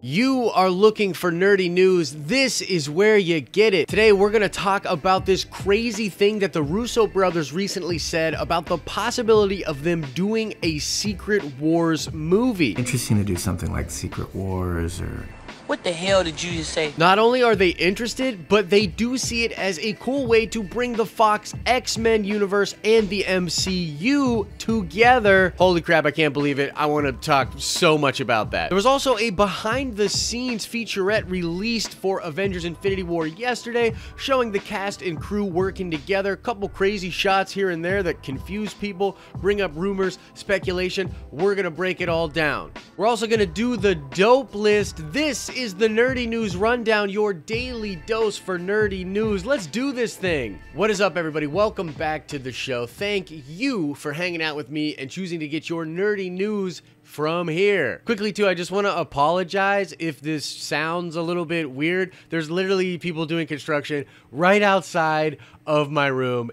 You are looking for nerdy news, this is where you get it. Today we're going to talk about this crazy thing that the Russo brothers recently said about the possibility of them doing a Secret Wars movie. Interesting to do something like Secret Wars or... What the hell did you just say? Not only are they interested, but they do see it as a cool way to bring the Fox X-Men universe and the MCU together. Holy crap, I can't believe it. I want to talk so much about that. There was also a behind-the-scenes featurette released for Avengers Infinity War yesterday, showing the cast and crew working together. A couple crazy shots here and there that confuse people, bring up rumors, speculation. We're going to break it all down. We're also going to do the dope list. This is the Nerdy News Rundown, your daily dose for nerdy news. Let's do this thing. What is up, everybody? Welcome back to the show. Thank you for hanging out with me and choosing to get your nerdy news from here. Quickly too, I just want to apologize if this sounds a little bit weird. There's literally people doing construction right outside of my room.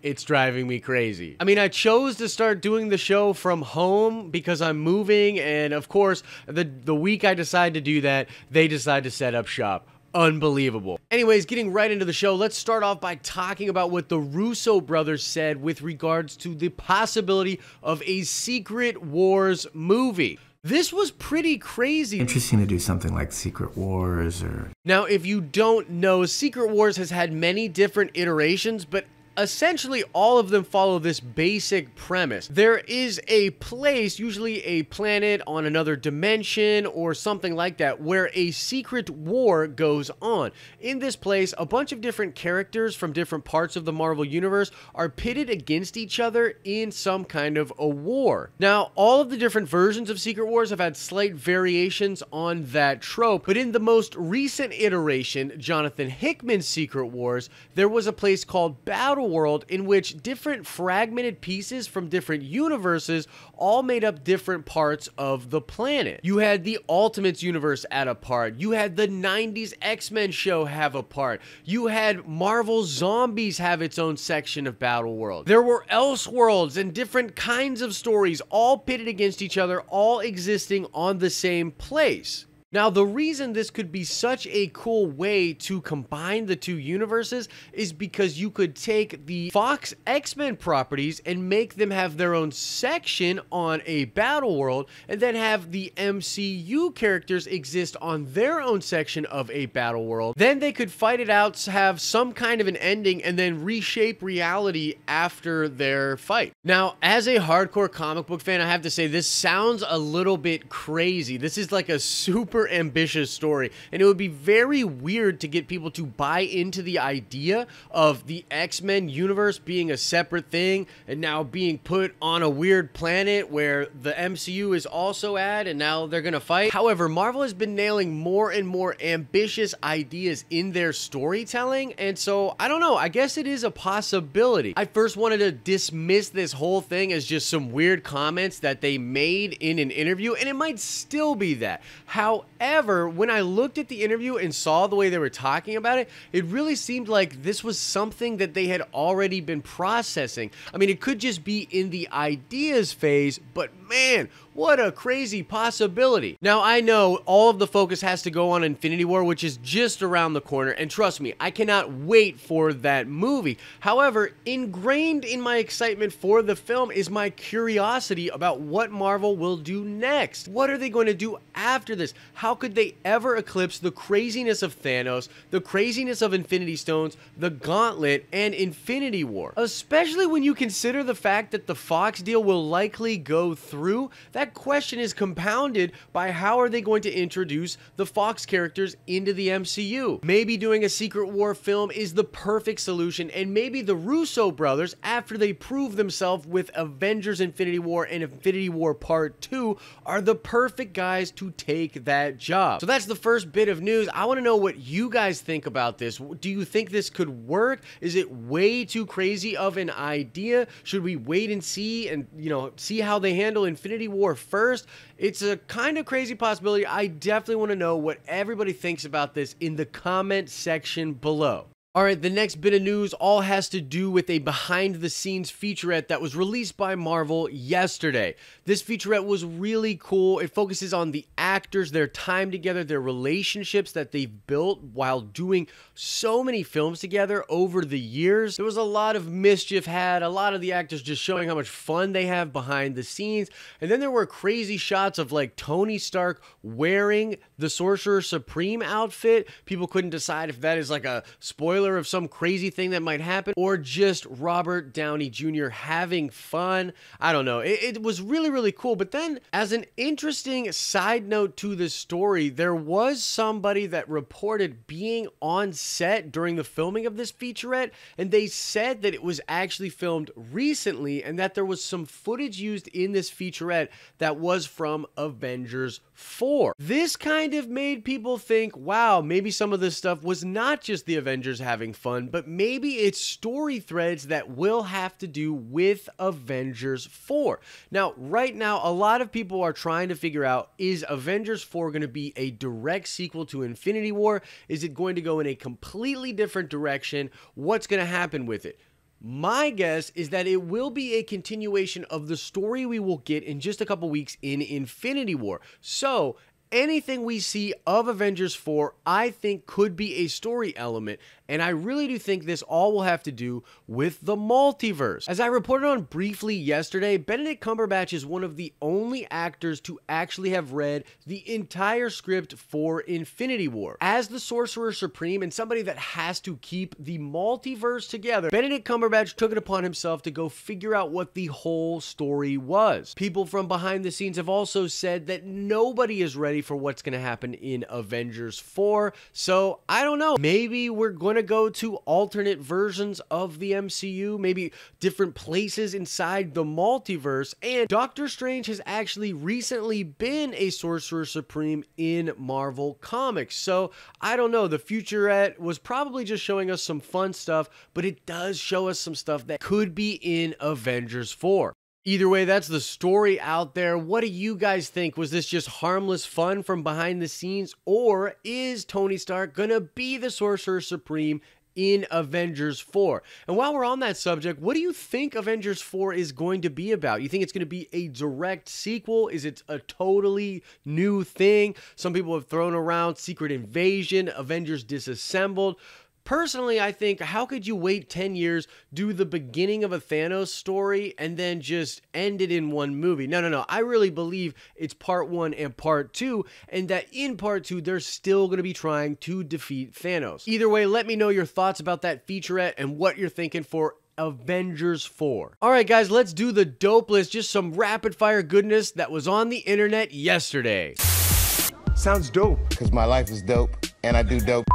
It's driving me crazy. I mean, I chose to start doing the show from home because I'm moving, and of course, the week I decide to do that, they decide to set up shop. Unbelievable. Anyways, getting right into the show, let's start off by talking about what the Russo brothers said with regards to the possibility of a Secret Wars movie. This was pretty crazy. Interesting to do something like Secret Wars or... Now, if you don't know, Secret Wars has had many different iterations, but essentially, all of them follow this basic premise. There is a place, usually a planet on another dimension or something like that, where a secret war goes on. In this place, a bunch of different characters from different parts of the Marvel Universe are pitted against each other in some kind of a war. Now, all of the different versions of Secret Wars have had slight variations on that trope, but in the most recent iteration, Jonathan Hickman's Secret Wars, there was a place called Battle World in which different fragmented pieces from different universes all made up different parts of the planet. You had the Ultimates universe at a part. You had the 90s X-Men show have a part. You had Marvel Zombies have its own section of Battle World. There were Elseworlds and different kinds of stories all pitted against each other, all existing on the same place. Now, the reason this could be such a cool way to combine the two universes is because you could take the Fox X-Men properties and make them have their own section on a battle world, and then have the MCU characters exist on their own section of a battle world. Then they could fight it out, have some kind of an ending, and then reshape reality after their fight. Now, as a hardcore comic book fan, I have to say this sounds a little bit crazy. This is like a super ambitious story, and it would be very weird to get people to buy into the idea of the X-Men universe being a separate thing and now being put on a weird planet where the MCU is also at, and now they're gonna fight. However, Marvel has been nailing more and more ambitious ideas in their storytelling, and so I don't know, I guess it is a possibility. I first wanted to dismiss this whole thing as just some weird comments that they made in an interview, and it might still be that. However, when I looked at the interview and saw the way they were talking about it, it really seemed like this was something that they had already been processing. I mean, it could just be in the ideas phase, but man, what a crazy possibility. Now, I know all of the focus has to go on Infinity War, which is just around the corner, and trust me, I cannot wait for that movie. However, ingrained in my excitement for the film is my curiosity about what Marvel will do next. What are they going to do after this? How could they ever eclipse the craziness of Thanos, the craziness of Infinity Stones, the Gauntlet, and Infinity War? Especially when you consider the fact that the Fox deal will likely go through. That question is compounded by how are they going to introduce the Fox characters into the MCU? Maybe doing a Secret War film is the perfect solution, and maybe the Russo brothers, after they prove themselves with Avengers Infinity War and Infinity War Part 2, are the perfect guys to take that job. So that's the first bit of news. I want to know what you guys think about this. Do you think this could work? Is it way too crazy of an idea? Should we wait and see and, see how they handle Infinity War first? It's a kind of crazy possibility. I definitely want to know what everybody thinks about this in the comment section below. All right, the next bit of news all has to do with a behind-the-scenes featurette that was released by Marvel yesterday. This featurette was really cool. It focuses on the actors, their time together, their relationships that they've built while doing so many films together over the years. There was a lot of mischief had, a lot of the actors just showing how much fun they have behind the scenes. And then there were crazy shots of like Tony Stark wearing the Sorcerer Supreme outfit. People couldn't decide if that is like a spoiler of some crazy thing that might happen or just Robert Downey Jr. having fun. I don't know. It was really, really cool. But then as an interesting side note to the story, there was somebody that reported being on set during the filming of this featurette, and they said that it was actually filmed recently and that there was some footage used in this featurette that was from Avengers 4. This kind of made people think, wow, maybe some of this stuff was not just the Avengers having fun, but maybe it's story threads that will have to do with Avengers 4. Now, right now, a lot of people are trying to figure out, is Avengers 4 going to be a direct sequel to Infinity War? Is it going to go in a completely different direction? What's going to happen with it? My guess is that it will be a continuation of the story we will get in just a couple weeks in Infinity War. So, anything we see of Avengers 4, I think could be a story element, and I really do think this all will have to do with the multiverse. As I reported on briefly yesterday, Benedict Cumberbatch is one of the only actors to actually have read the entire script for Infinity War. As the Sorcerer Supreme and somebody that has to keep the multiverse together, Benedict Cumberbatch took it upon himself to go figure out what the whole story was. People from behind the scenes have also said that nobody is ready for what's going to happen in Avengers 4, so I don't know. Maybe we're going to go to alternate versions of the MCU, maybe different places inside the multiverse, and Doctor Strange has actually recently been a Sorcerer Supreme in Marvel Comics, so I don't know. The featurette was probably just showing us some fun stuff, but it does show us some stuff that could be in Avengers 4. Either way, that's the story out there. What do you guys think? Was this just harmless fun from behind the scenes, or is Tony Stark gonna be the Sorcerer Supreme in Avengers 4? And while we're on that subject, what do you think Avengers 4 is going to be about? You think it's going to be a direct sequel? Is it a totally new thing? Some people have thrown around Secret Invasion, Avengers Disassembled. Personally, I think, how could you wait 10 years, do the beginning of a Thanos story, and then just end it in one movie? No. I really believe it's part 1 and part 2, and that in part 2, they're still going to be trying to defeat Thanos. Either way, let me know your thoughts about that featurette and what you're thinking for Avengers 4. All right, guys, let's do the dope list. Just some rapid fire goodness that was on the internet yesterday. Sounds dope. Because my life is dope, and I do dope.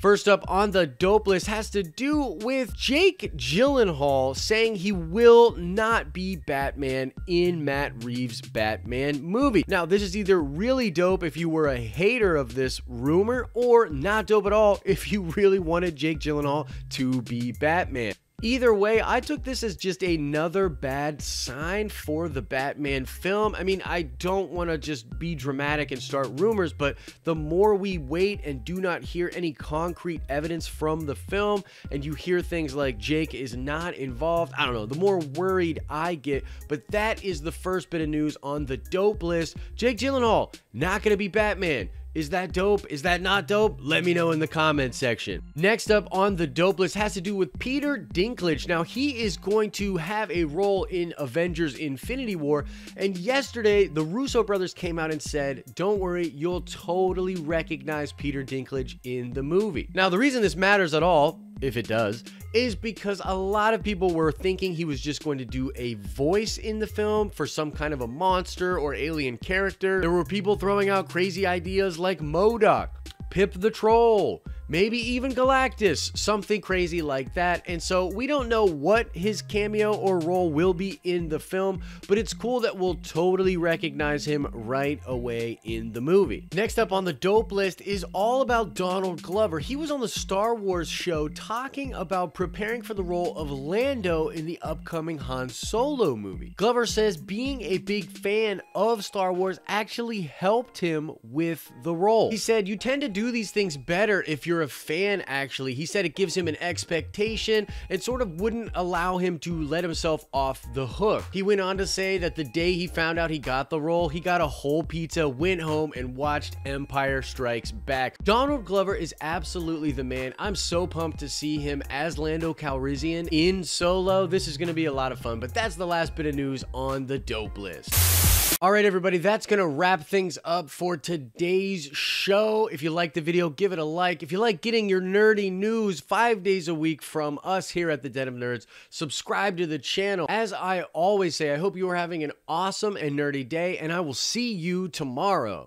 First up on the dope list has to do with Jake Gyllenhaal saying he will not be Batman in Matt Reeves' Batman movie. Now, this is either really dope if you were a hater of this rumor, or not dope at all if you really wanted Jake Gyllenhaal to be Batman. Either way, I took this as just another bad sign for the Batman film. I mean, I don't want to just be dramatic and start rumors, but the more we wait and do not hear any concrete evidence from the film, and you hear things like Jake is not involved, I don't know, the more worried I get. But that is the first bit of news on the dope list. Jake Gyllenhaal, not going to be Batman. Is that dope? Is that not dope? Let me know in the comment section. Next up on the dope list has to do with Peter Dinklage. Now, he is going to have a role in Avengers Infinity War, and yesterday, the Russo brothers came out and said, don't worry, you'll totally recognize Peter Dinklage in the movie. Now, the reason this matters at all, if it does, is because a lot of people were thinking he was just going to do a voice in the film for some kind of a monster or alien character. There were people throwing out crazy ideas like MODOK, Pip the Troll, maybe even Galactus, something crazy like that. And so we don't know what his cameo or role will be in the film, but it's cool that we'll totally recognize him right away in the movie. Next up on the dope list is all about Donald Glover. He was on the Star Wars show talking about preparing for the role of Lando in the upcoming Han Solo movie. Glover says being a big fan of Star Wars actually helped him with the role. He said, you tend to do these things better if you're you're a fan, actually. He said it gives him an expectation and sort of wouldn't allow him to let himself off the hook. He went on to say that the day he found out he got the role, he got a whole pizza, went home, and watched Empire Strikes Back. Donald Glover is absolutely the man. I'm so pumped to see him as Lando Calrissian in Solo. This is going to be a lot of fun, but that's the last bit of news on the dope list. All right, everybody, that's going to wrap things up for today's show. If you liked the video, give it a like. If you like getting your nerdy news 5 days a week from us here at the Den of Nerds, subscribe to the channel. As I always say, I hope you are having an awesome and nerdy day, and I will see you tomorrow.